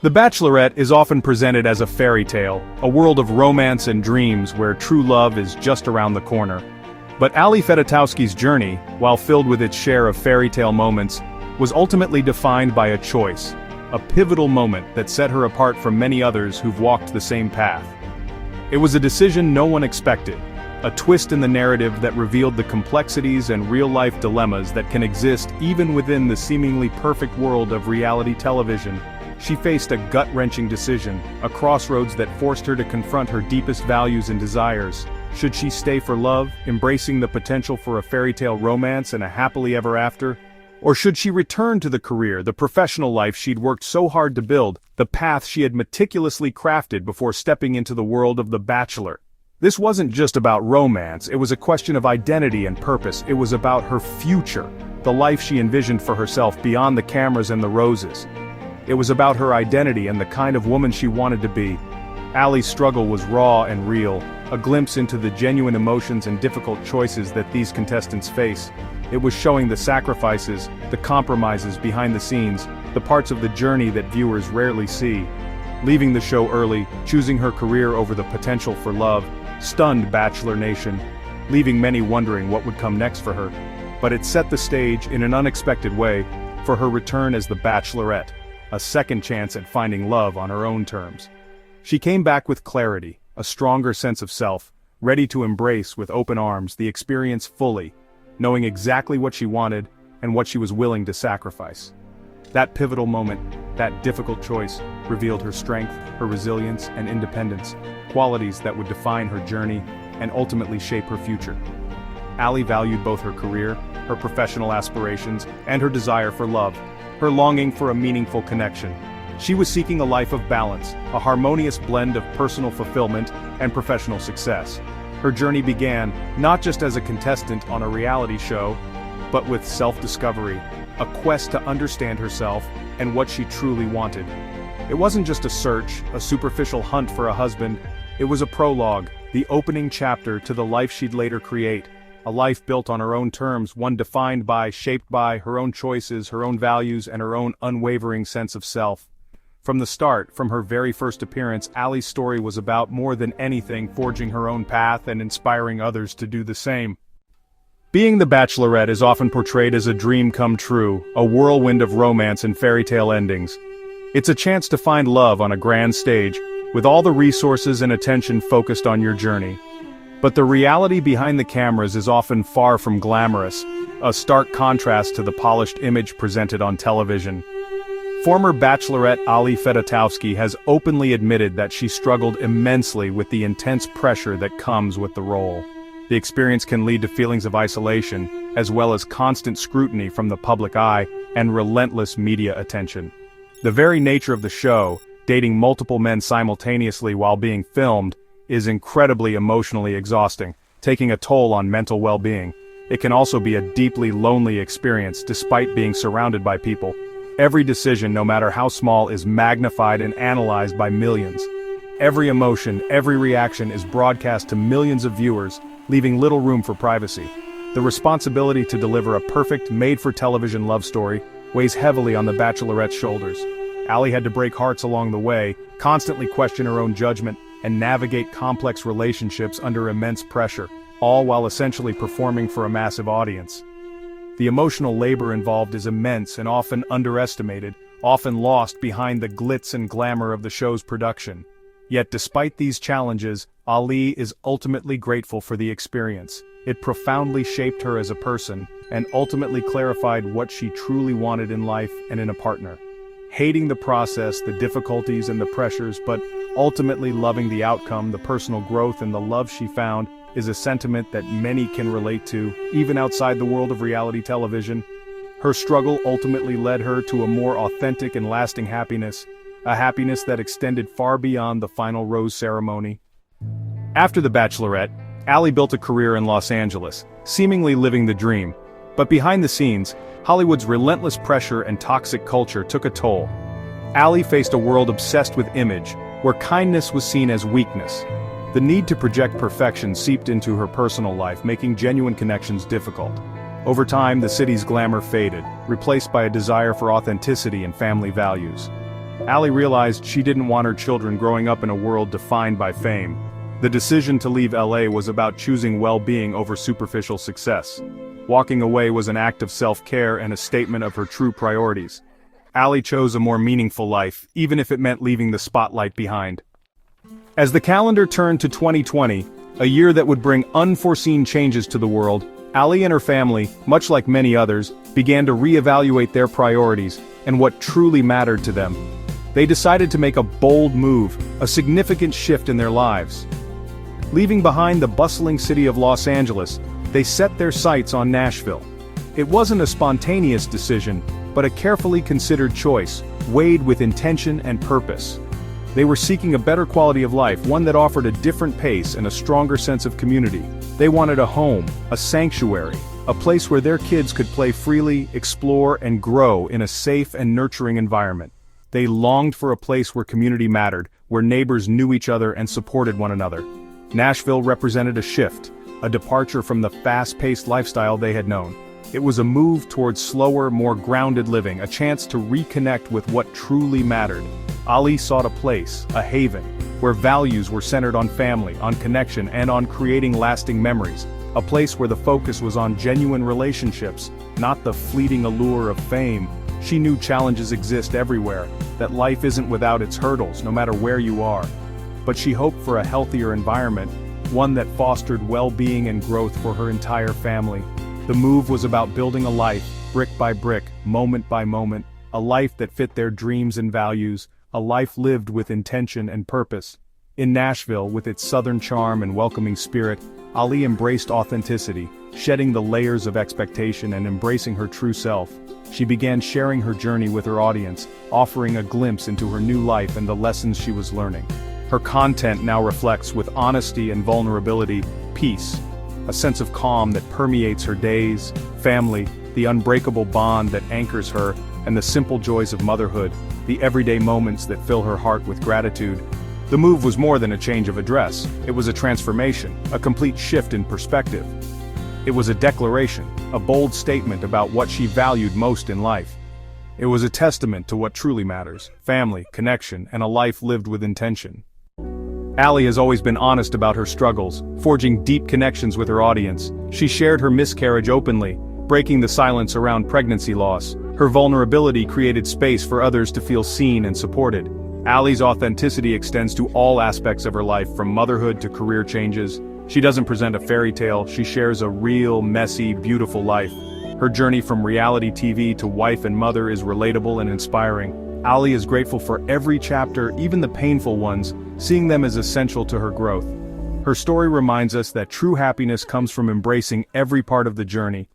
The Bachelorette is often presented as a fairy tale, a world of romance and dreams where true love is just around the corner. But Ali Fedotowsky's journey, while filled with its share of fairy tale moments, was ultimately defined by a choice, a pivotal moment that set her apart from many others who've walked the same path. It was a decision no one expected, a twist in the narrative that revealed the complexities and real-life dilemmas that can exist even within the seemingly perfect world of reality television. She faced a gut-wrenching decision, a crossroads that forced her to confront her deepest values and desires. Should she stay for love, embracing the potential for a fairy tale romance and a happily ever after? Or should she return to the career, the professional life she'd worked so hard to build, the path she had meticulously crafted before stepping into the world of The Bachelor? This wasn't just about romance, it was a question of identity and purpose. It was about her future, the life she envisioned for herself beyond the cameras and the roses. It was about her identity and the kind of woman she wanted to be. Ali's struggle was raw and real, a glimpse into the genuine emotions and difficult choices that these contestants face. It was showing the sacrifices, the compromises behind the scenes, the parts of the journey that viewers rarely see. Leaving the show early, choosing her career over the potential for love, stunned Bachelor Nation, leaving many wondering what would come next for her. But it set the stage in an unexpected way for her return as the Bachelorette, a second chance at finding love on her own terms. She came back with clarity, a stronger sense of self, ready to embrace with open arms the experience fully, knowing exactly what she wanted and what she was willing to sacrifice. That pivotal moment, that difficult choice, revealed her strength, her resilience, and independence, qualities that would define her journey and ultimately shape her future. Ali valued both her career, her professional aspirations, and her desire for love, her longing for a meaningful connection. She was seeking a life of balance, a harmonious blend of personal fulfillment and professional success. Her journey began, not just as a contestant on a reality show, but with self-discovery, a quest to understand herself and what she truly wanted. It wasn't just a search, a superficial hunt for a husband, it was a prologue, the opening chapter to the life she'd later create. A life built on her own terms, one defined by, shaped by, her own choices, her own values, and her own unwavering sense of self. From the start, from her very first appearance, Ali's story was about more than anything forging her own path and inspiring others to do the same. Being the Bachelorette is often portrayed as a dream come true, a whirlwind of romance and fairy tale endings. It's a chance to find love on a grand stage, with all the resources and attention focused on your journey. But the reality behind the cameras is often far from glamorous, a stark contrast to the polished image presented on television. Former Bachelorette Ali Fedotowsky has openly admitted that she struggled immensely with the intense pressure that comes with the role. The experience can lead to feelings of isolation, as well as constant scrutiny from the public eye and relentless media attention. The very nature of the show, dating multiple men simultaneously while being filmed, is incredibly emotionally exhausting, taking a toll on mental well-being. It can also be a deeply lonely experience despite being surrounded by people. Every decision, no matter how small, is magnified and analyzed by millions. Every emotion, every reaction is broadcast to millions of viewers, leaving little room for privacy. The responsibility to deliver a perfect, made-for-television love story weighs heavily on the Bachelorette's shoulders. Ali had to break hearts along the way, constantly question her own judgment, and navigate complex relationships under immense pressure, all while essentially performing for a massive audience. The emotional labor involved is immense and often underestimated, often lost behind the glitz and glamour of the show's production. Yet despite these challenges, Ali is ultimately grateful for the experience. It profoundly shaped her as a person, and ultimately clarified what she truly wanted in life and in a partner. Hating the process, the difficulties and the pressures, but ultimately loving the outcome, the personal growth and the love she found, is a sentiment that many can relate to, even outside the world of reality television. Her struggle ultimately led her to a more authentic and lasting happiness, a happiness that extended far beyond the final rose ceremony. After The Bachelorette, Ali built a career in Los Angeles, seemingly living the dream. But behind the scenes, Hollywood's relentless pressure and toxic culture took a toll. Ali faced a world obsessed with image, where kindness was seen as weakness. The need to project perfection seeped into her personal life, making genuine connections difficult. Over time, the city's glamour faded, replaced by a desire for authenticity and family values. Ali realized she didn't want her children growing up in a world defined by fame. The decision to leave LA was about choosing well-being over superficial success. Walking away was an act of self-care and a statement of her true priorities. Ali chose a more meaningful life, even if it meant leaving the spotlight behind. As the calendar turned to 2020, a year that would bring unforeseen changes to the world, Ali and her family, much like many others, began to reevaluate their priorities and what truly mattered to them. They decided to make a bold move, a significant shift in their lives. Leaving behind the bustling city of Los Angeles, they set their sights on Nashville. It wasn't a spontaneous decision, but a carefully considered choice, weighed with intention and purpose. They were seeking a better quality of life, one that offered a different pace and a stronger sense of community. They wanted a home, a sanctuary, a place where their kids could play freely, explore, and grow in a safe and nurturing environment. They longed for a place where community mattered, where neighbors knew each other and supported one another. Nashville represented a shift, a departure from the fast-paced lifestyle they had known. It was a move towards slower, more grounded living, a chance to reconnect with what truly mattered. Ali sought a place, a haven, where values were centered on family, on connection, and on creating lasting memories. A place where the focus was on genuine relationships, not the fleeting allure of fame. She knew challenges exist everywhere, that life isn't without its hurdles, no matter where you are. But she hoped for a healthier environment, one that fostered well-being and growth for her entire family. The move was about building a life, brick by brick, moment by moment, a life that fit their dreams and values, a life lived with intention and purpose. In Nashville, with its southern charm and welcoming spirit, Ali embraced authenticity, shedding the layers of expectation and embracing her true self. She began sharing her journey with her audience, offering a glimpse into her new life and the lessons she was learning. Her content now reflects with honesty and vulnerability, peace, a sense of calm that permeates her days, family, the unbreakable bond that anchors her, and the simple joys of motherhood, the everyday moments that fill her heart with gratitude. The move was more than a change of address. It was a transformation, a complete shift in perspective. It was a declaration, a bold statement about what she valued most in life. It was a testament to what truly matters: family, connection, and a life lived with intention. Ali has always been honest about her struggles, forging deep connections with her audience. She shared her miscarriage openly, breaking the silence around pregnancy loss. Her vulnerability created space for others to feel seen and supported. Ali's authenticity extends to all aspects of her life, from motherhood to career changes. She doesn't present a fairy tale, she shares a real, messy, beautiful life. Her journey from reality TV to wife and mother is relatable and inspiring. Ali is grateful for every chapter, even the painful ones, seeing them as essential to her growth. Her story reminds us that true happiness comes from embracing every part of the journey,